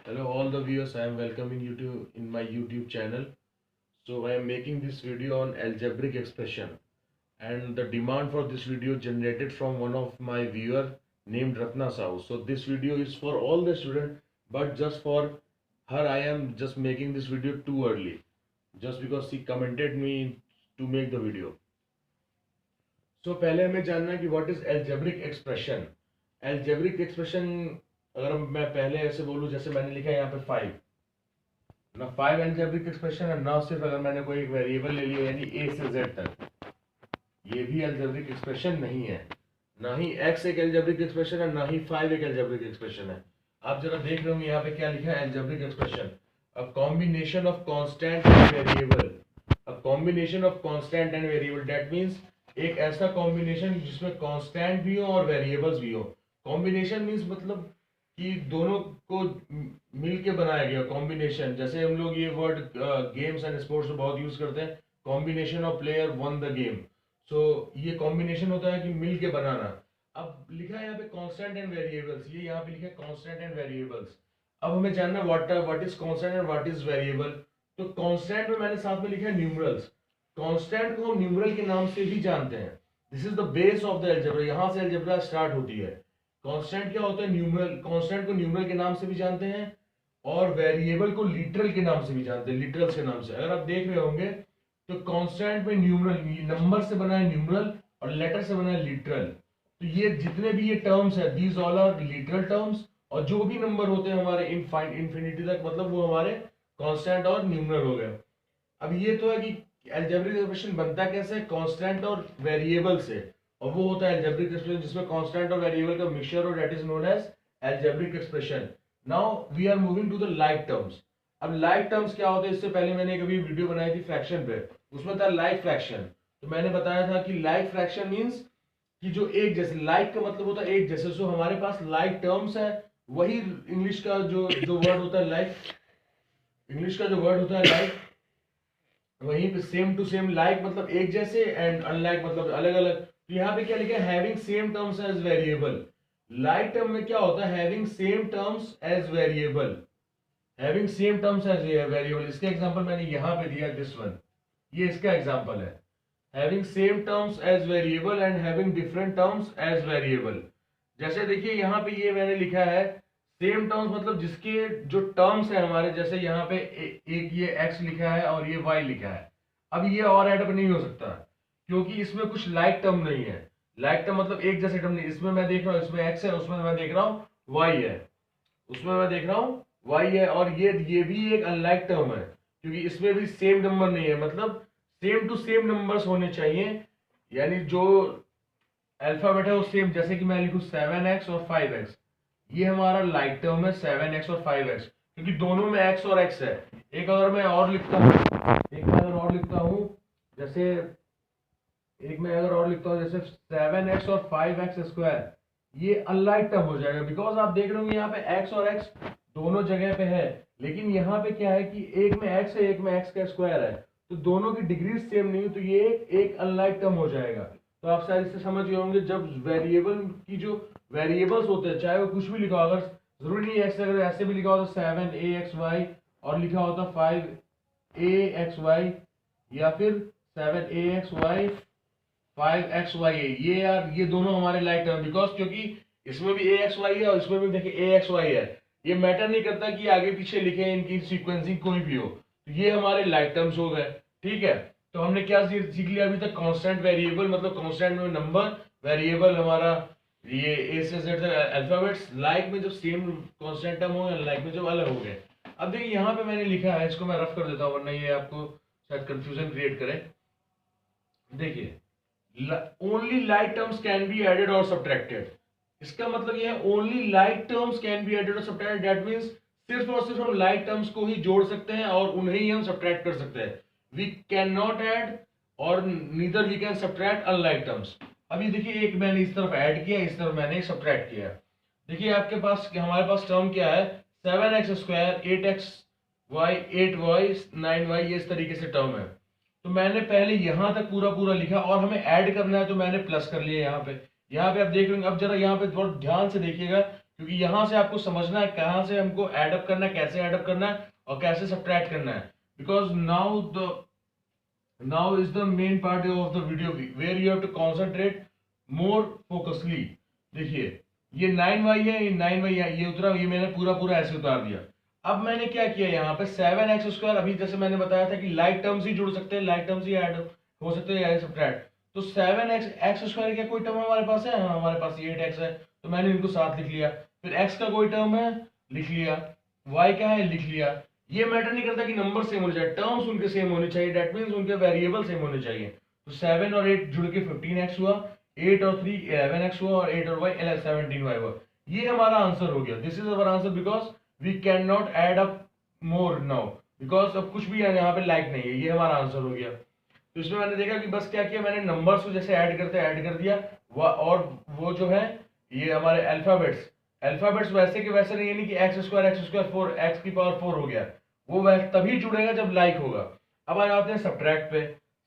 Hello all the viewers, I am welcoming you to in my YouTube channel. So I am making this video on algebraic expression, and the demand for this video generated from one of my viewer named Ratna Sahu. So this video is for all the students, but just for her I am just making this video too early, just because she commented me to make the video. So पहले हमें जानना है कि what is algebraic expression. Algebraic expression अगर मैं पहले ऐसे बोलूँ, जैसे मैंने लिखा है यहाँ पे 5 ना, 5 एल्जेब्रिक एक्सप्रेशन है ना, सिर्फ अगर मैंने कोई एक वेरिएबल ले लिया यानी a से z तक, ये भी एल्जेब्रिक एक्सप्रेशन नहीं है। ना ही x एक एल्जेब्रिक एक्सप्रेशन है, ना ही 5 एक एल्जेब्रिक एक्सप्रेशन है। आप जरा देख रहे होंगे यहाँ पे क्या लिखा है, algebraic expression a combination of constant and variable. A combination of constant and variable, that means एक ऐसा कॉम्बिनेशन जिसमें कांस्टेंट भी हो और वेरिएबल्स भी हो। कॉम्बिनेशन मींस मतलब कि दोनों को मिल के बनाया गया कॉम्बिनेशन। जैसे हम लोग ये वर्ड गेम्स एंड स्पोर्ट्स में बहुत यूज करते हैं, combination of player one the game. So ये कॉम्बिनेशन होता है कि मिल के बनाना। अब लिखा है यहाँ पे कांस्टेंट एंड वेरिएबल्स, ये यहाँ पे लिखा है कांस्टेंट एंड वेरिएबल्स। अब हमें जानना what is constant and what is variable. तो कांस्टेंट में मैंने साथ में लिखा है न्यूमरल्स। कांस्टेंट को हम न्यूमरल के नाम से भी जानते हैं। This is the base of the algebra, यहाँ से अलजेब्रा स्टार्ट होती है। कांस्टेंट क्या होता है, न्यूमरल। कांस्टेंट को न्यूमरल के नाम से भी जानते हैं और वेरिएबल को लिटरल के नाम से भी जानते हैं, लिटरल्स के नाम से। अगर आप देख रहे होंगे तो कांस्टेंट में न्यूमरल नंबर से बना है न्यूमरल और लेटर से बना है लिटरल। तो ये जितने भी ये टर्म्स है, these all are literal terms, और जो भी नंबर होते हैं हमारे इनफिनिटी तक, मतलब वो हमारे कांस्टेंट और न्यूमरल हो गए। अब ये तो है कि अलजेब्रिक एक्सप्रेशन बनता कैसे, कांस्टेंट और वेरिएबल से, और वो होता है अलजेब्रिक एक्सप्रेशन जिसमें कांस्टेंट और वेरिएबल का मिक्सचर हो, that is known as algebraic expression. Now we are moving to the like terms. अब लाइक टर्म्स क्या होते हैं, इससे पहले मैंने कभी वीडियो बनाई थी फ्रैक्शन पे, उसमें था लाइक फ्रैक्शन। तो मैंने बताया था कि लाइक फ्रैक्शन मींस कि जो एक जैसे, लाइक का मतलब होता है एक जैसे। सो हमारे पास लाइक टर्म्स है, वही इंग्लिश का जो जो वर्ड होता है लाइक, इंग्लिश का जो वर्ड होता है लाइक, वहीं पे सेम टू सेम, लाइक मतलब एक जैसे एंड अनलाइक मतलब अलग अलग। तो यहाँ पे क्या लिखा है, having same terms as variable. Like term में क्या होता है, having same terms as variable, having same terms as variable. इसके एग्जांपल मैंने यहाँ पे दिया, दिस वन, ये इसका एग्जांपल है। Having same terms as variable and having different terms as variable. जैसे देखिए यहाँ पे ये मैंने लिखा है सेम टर्म्स, मतलब जिसके जो टर्म्स है हमारे, जैसे यहाँ पे एक ये x लिखा है और ये y लिखा है। अब ये और ऐड नहीं हो सकता क्योंकि इसमें कुछ लाइक टर्म नहीं है। लाइक टर्म मतलब एक जैसे टर्म नहीं, इसमें मैं देख रहा हूँ इसमें x है, उसमें मैं देख रहा हूँ y है, उसमें मैं देख रहा हूँ y है, और ये भी एक अनलाइक टर्म है क्योंकि इसमें भी सेम नंबर नहीं है। मतलब सेम टू सेम नंबर्स होने चाहिए, यानी जो अल्फाबेट है वो सेम। जैसे कि मैं लिखूं 7x और 5x, ये हमारा लाइक टर्म है 7x और 5x, क्योंकि दोनों में x और x है। एक अगर मैं और लिखता हूँ, एक मैं अगर और लिखता हूँ जैसे, एक मैं अगर और लिखता हूँ जैसे 7x और 5x स्क्वायर, ये अनलाइक टर्म हो जाएगा। बिकॉज आप देख रहे होंगे यहाँ पे x और x दोनों जगह पे है, लेकिन यहाँ पे क्या है कि एक में x है, एक में x का स्क्वायर है, तो दोनों की डिग्री सेम नहीं है, तो ये एक अनलाइक टर्म हो जाएगा। तो आप शायद इससे समझ गए होंगे, जब वेरिएबल की जो वेरिएबल्स होते हैं, चाहे वो कुछ भी लिखा हो, अगर जरूरी नहीं है अगर ऐसे भी लिखा होता 7axy और लिखा होता 5axy, या फिर 7axy 5xy, ये यार ये दोनों हमारे लाइक टर्म, बिकॉज क्योंकि इसमें भी axy है और इसमें भी देखिए axy है। ये मैटर नहीं करता कि आगे पीछे लिखे, इनकी सीक्वेंसिंग कोई भी हो, तो ये हमारे लाइक टर्म्स हो गए। ठीक है, तो हमने क्या सीख लिया अभी तक, कांस्टेंट वेरिएबल मतलब कांस्टेंट में नंबर, वेरिएबल हमारा ये ए से जेड तक अल्फाबेट्स, लाइक में जब सेम कांस्टेंट टर्म हो, लाइक में जब अलग हो गए। अब देखिए यहाँ पे मैंने लिखा है, इसको मैं रफ कर देता हूँ वरना ये आपको शायद कंफ्यूजन क्रिएट करे। देखिए only like terms can be added और सब्ट्रैक्टेड, इसका मतलब ये है only like terms can be added और सब्ट्रैक्टेड। दैट मींस सिर्फ और सिर्फ हम लाइक टर्म्स को ही जोड़ सकते हैं और उन्हें ही हम सब्ट्रैक्ट कर सकते हैं। वी कैन नॉट ऐड और neither we can subtract unlike terms. अभी देखिए एक मैंने इस तरफ ऐड किया, इस तरफ मैंने सब्ट्रैक्ट किया। देखिए आपके पास, हमारे पास टर्म क्या है, 7x square 8xy 8y 9y, ये इस तरीके से टर्म है। तो मैंने पहले यहां तक पूरा पूरा लिखा और हमें ऐड करना है तो मैंने प्लस कर लिया यहाँ पे। यहाँ पे आप देख रहे हैं, अब जरा यहाँ पे थोड़ा ध्यान से देखिएगा क्योंकि यहाँ से आपको समझना है कहाँ से हमको एडअप करना है, कैसे एडअप करना है और कैसे सब्ट्रैक्ट करना है। Because now is the main part of the video where you have to concentrate more focusedly। देखिए ये 9y है, ये 9y है, ये उतरा, ये मैंने पूरा पूरा ऐसे उतार दिया। अब मैंने क्या किया यहाँ पे 7x², अभी जैसे मैंने बताया था कि लाइक टर्म्स ही जुड़ सकते हैं, लाइक टर्म्स ही ऐड हो सकते हैं सब्ट्रैक्ट। तो 7x² क्या कोई टर्म हमारे पास है? हाँ हमारे पास 8x है, तो मैंने इनको साथ लिख लिया। फिर x का कोई टर्म है, लिख लिया। y क्या है, लिख लिया। ये मैटर नहीं करता कि नंबर सेम होने चाहिए, टर्म्स उनके सेम होने चाहिए, दैट मींस उनके वेरिएबल सेम होने चाहिए। तो 7 और 8 जुड़ के 15x हुआ, 8 और 3 11x हुआ, और 8 और y 17y हुआ। ये हमारा आंसर हो गया। This is our answer because we can not add up more now, because अब कुछ भी यहाँ पे लाइक नहीं है। ये हमारा आंसर हो गया। तो इसमें मैंने देखा कि बस क्या किया, मैंने नंबर्स को जैसे ऐड करते ऐड कर दिया। और वो जो है ये हमारे अल्फाबेट्स वैसे के वैसे नहीं है, नहीं कि x² 4 x की पावर 4 हो गया, वो तभी जुड़ेगा जब लाइक होगा। अब आ जाते हैं सब्ट्रैक्ट पे।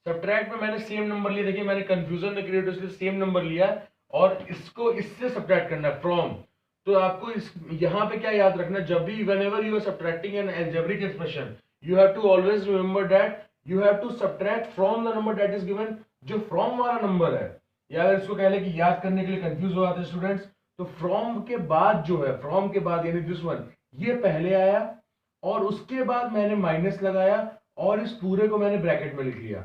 सब्ट्रैक्ट में मैंने सेम नंबर लिया। देखिए मैंने कंफ्यूजन में क्रिएट इसलिए सेम नंबर लिया और इसको इससे सब्ट्रैक्ट करना है, फ्रॉम। तो आपको इस यहाँ पे क्या याद रखना, जब भी whenever you are subtracting an algebraic expression you have to always remember that you have to subtract from the number that is given। जो फ्रॉम वाला नंबर है, या अगर इसको कह ले कि याद करने के लिए कंफ्यूज हो जाते हैं स्टूडेंट्स, तो फ्रॉम के बाद जो है, फ्रॉम के बाद यानी दिस वन, ये पहले आया और उसके बाद मैंने माइनस लगाया और इस पूरे को मैंने ब्रैकेट में लिख लिया।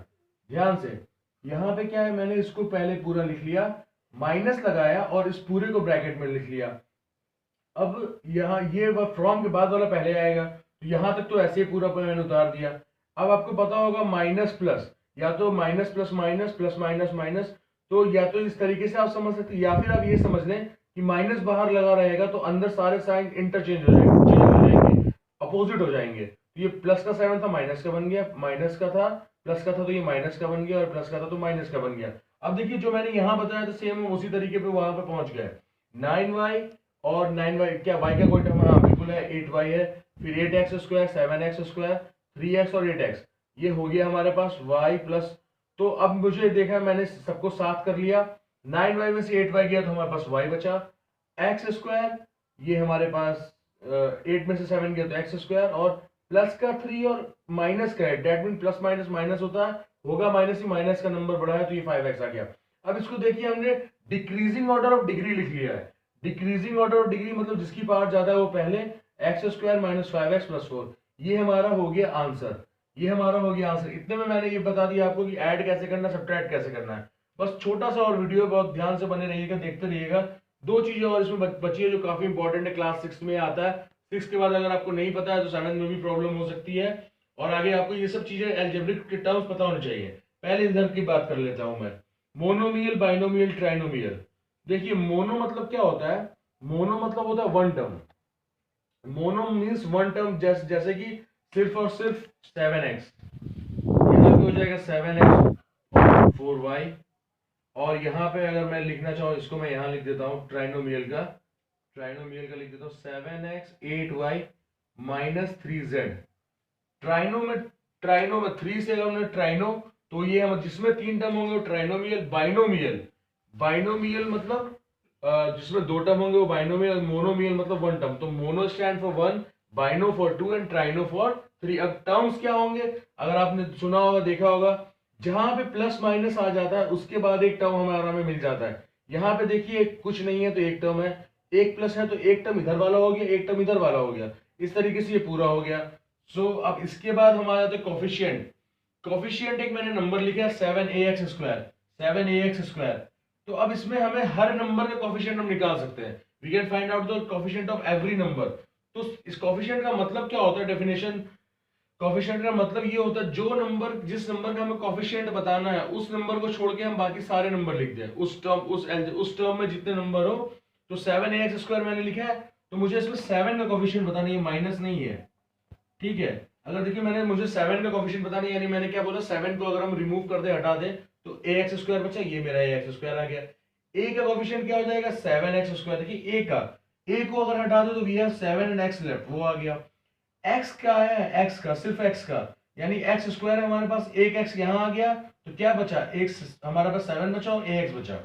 ध्यान से, यहाँ पे क्या है, मैंने इसको पहले पूरा लिख लिया, माइनस लगाया और इस पूरे को ब्रैकेट में लिख लिया। अब यहाँ ये फ्रॉम के बाद वाला पहले आएगा, तो यहाँ तक तो ऐसे ही पूरा मैंने उतार दिया। अब आपको पता होगा माइनस प्लस, या तो minus plus minus, plus minus minus, तो या तो इस तरीके से आप समझ सकते हैं, या फिर आप ये समझ लें कि माइनस बाहर लगा रहेगा तो अंदर सारे साइन इंटरचेंज हो जाएंगे, चेंज हो जाएंगे, अपोजिट हो जाएंगे। तो ये प्लस का 7 था, माइनस का बन गया, माइनस का था प्लस का था तो ये माइनस का बन गया, और प्लस का था तो माइनस का बन गया। अब देखिए जो मैंने यहाँ बताया था सेम उसी तरीके पे वहां पे पहुंच गए। 9y और 9y क्या y का कोई टर्म? हाँ बिल्कुल है, 8y है। फिर 8x², 7x², 3x और 8x, ये हो गया हमारे पास y प्लस। तो अब मुझे देखा, मैंने सबको साथ कर लिया। 9y में से 8y गया तो हमारे पास y बचा। x², ये हमारे पास 8 में से 7 गया तो x², और प्लस का 3 और माइनस का 8, that mean plus minus minus होता है, होगा माइनस ही, माइनस का नंबर बढ़ा है तो ये 5x आ गया। अब इसको देखिए, हमने डिक्रीजिंग ऑर्डर ऑफ डिग्री लिख लिया है। डिक्रीजिंग ऑर्डर ऑफ डिग्री मतलब जिसकी पावर ज्यादा है वो पहले, x² - 5x + 4, ये हमारा हो गया आंसर। ये हमारा हो गया आंसर। इतने में मैंने ये बता दिया आपको कि ऐड कैसे करना, सब्ट्रैक्ट कैसे करना है। बस छोटा सा और वीडियो, बहुत ध्यान से बने रहिएगा, देखते रहिएगा। दो चीजें और इसमें बची है जो काफी इंपॉर्टेंट है, क्लास 6 में आता है। 6 के बाद अगर आपको नहीं पता है तो 7 में भी प्रॉब्लम हो सकती है, और आगे आपको ये सब चीजें अलजेब्रिक के टर्म्स पता होने चाहिए। पहले इधर की बात कर लेता हूं मैं, मोनोमियल, बाइनोमियल, ट्राइनोमियल। देखिए मोनो मतलब क्या होता है? मोनो मतलब होता है one term. Mono means one term, जैसे कि सिर्फ और सिर्फ 7x, यहाँ पे हो जाएगा 7x और 4y। और यहाँ पे अगर मैं लिखना चाहूँ, इसको मैं यहाँ लिख देता हूँ ट्राइनोमियल का लिख देता हूँ 7x 8y - 3z। ट्राइनो में 3 से अगर हमने ट्राइनो, तो ये हम जिसमें 3 टर्म होंगे वो ट्राइनोमियल। बाइनोमियल मतलब जिसमें 2 टर्म होंगे वो बाइनोमियल। मोनोमियल मतलब 1 टर्म। तो mono stand for 1, bino for 2 and trino for 3। अब टर्म्स क्या होंगे, अगर आपने सुना होगा, देखा होगा, जहां पे प्लस माइनस आ जाता है उसके बाद एक टर्म हमारा में मिल जाता है। यहाँ पे देखिए कुछ नहीं है तो एक टर्म है, एक प्लस है तो एक टर्म इधर वाला हो गया, एक टर्म इधर वाला हो गया, इस तरीके से ये पूरा हो गया। सो अब इसके बाद हमारा जाता है कोफिशिएंट। कोफिशिएंट एक मैंने नंबर लिखा है 7ax²। तो अब इसमें हमें हर नंबर का कोफिशिएंट हम निकाल सकते हैं। We can find out the coefficient of every number. तो इस कोफिशिएंट का मतलब क्या होता है, डेफिनेशन, कोफिशिएंट का मतलब ये होता है जो नंबर, जिस नंबर का हमें कोफिशिएंट बताना है उस नंबर को छोड़ के हम बाकी सारे नंबर लिख दें उस टर्म में जितने नंबर हो। तो 7ax² मैंने लिखा है, तो मुझे इसमें 7 का कोफिशिएंट बताना है, माइनस नहीं है, ठीक है। अगर देखिए मुझे 7 का कोफिशिएंट बताना है, यानी मैंने क्या बोला, 7 को अगर हम रिमूव कर दे, हटा दें, तो ax² बचा, ये मेरा ax² आ गया। a का कोफिशिएंट क्या हो जाएगा, 7x²। देखिए a को अगर हटा दो तो we have 7 and x left, वो आ गया। x का है, x का, सिर्फ x का, यानी x² है हमारे पास, एक x यहाँ आ गया, तो क्या बचा, x हमारे पास 7 बचा और ax बचा,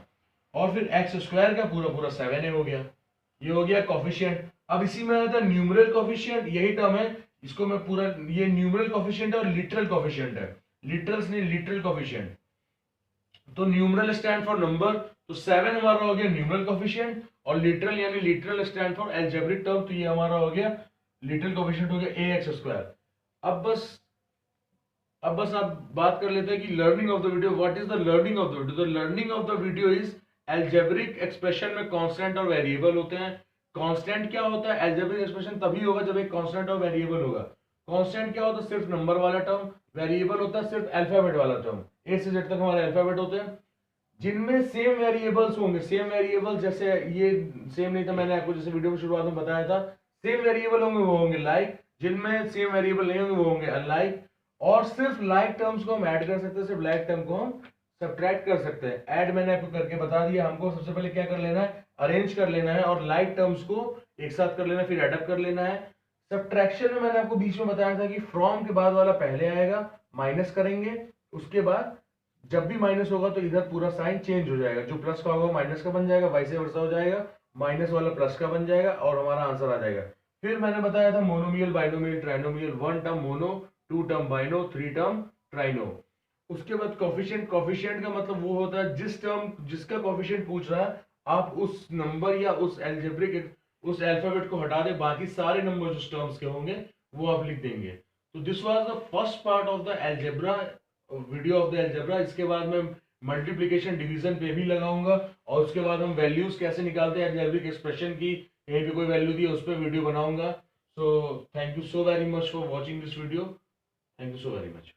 और फिर x² का पूरा पूरा 7 हो गया। ये हो गया कोफिशिएंट। अब इसी में आता है न्यूमरल कोफिशिएंट, यही टर्म है, इसको मैं पूरा, ये न्यूमरल कोफिशिएंट है और लिटरल कोफिशिएंट है, लिटरल्स नहीं, लिटरल कोफिशिएंट। तो न्यूमरल स्टैंड फॉर नंबर, तो 7 हमारा हो गया न्यूमरल कोफिशिएंट, और लिटरल यानी literal stand for algebraic term, तो ये हमारा हो गया लिटरल कोफिशिएंट हो गया ax स्क्वायर। अब बस आप बात कर लेते हैं कि learning of the video, what is the learning of the video. The learning of the video is algebraic expression में कांस्टेंट और वेरिएबल होते हैं। कांस्टेंट क्या होता है, एल्जेब्रिक एक्सप्रेशन तभी होगा जब एक कांस्टेंट और वेरिएबल होगा। कांस्टेंट क्या होता है, सिर्फ नंबर वाला टर्म, वेरिएबल होता है सिर्फ अल्फाबेट वाला टर्म, ए से जेड तक हमारे अल्फाबेट होते हैं, जिनमें सेम वेरिएबल्स होंगे। सेम वेरिएबल जैसे ये सेम नहीं था, मैंने आपको जैसे वीडियो में शुरुआत में बताया था, सेम वेरिएबल होंगे वो होंगे लाइक, जिनमें सेम वेरिएबल नहीं होंगे वो होंगे अनलाइक। और सिर्फ लाइक टर्म्स को हम ऐड कर सकते हैं, सिर्फ लाइक टर्म को हम सब्ट्रैक्ट कर सकते हैं। ऐड मैंने आपको करके बता दिया, हमको सबसे पहले क्या कर लेना है, अरेंज कर लेना है और लाइक टर्म्स को एक साथ कर लेना है, फिर एडअप कर लेना है। सब्ट्रैक्शन में मैंने आपको बीच में बताया था कि फ्रॉम के बाद वाला पहले आएगा, माइनस करेंगे, उसके बाद जब भी माइनस होगा तो इधर पूरा साइन चेंज हो जाएगा, जो प्लस का होगा माइनस का बन जाएगा, वाइस वर्सा हो जाएगा, माइनस वाला प्लस का बन जाएगा और हमारा आंसर आ जाएगा। फिर मैंने बताया था monomial, binomial, trinomial, 1 term mono, 2 term bino, 3 term trino. उसके बाद कोफिशिएंट, कोफिशिएंट का मतलब वो होता है जिस टर्म जिसका कोफिशिएंट पूछ रहा है, आप उस नंबर या उस एल्जेब्रिक उस अल्फाबेट को हटा दे, बाकी सारे नंबर जो टर्म्स के होंगे वो आप लिख देंगे। तो this was the first part of the algebra, video of the algebra. इसके बाद मैं मल्टीप्लिकेशन डिवीजन पे भी लगाऊंगा और उसके बाद हम वैल्यूज कैसे निकालते हैं एल्जेब्रिक एक्सप्रेशन की, कहीं भी कोई वैल्यू दी है उस पर वीडियो बनाऊंगा। So thank you so very much for watching this video, thank you so very much.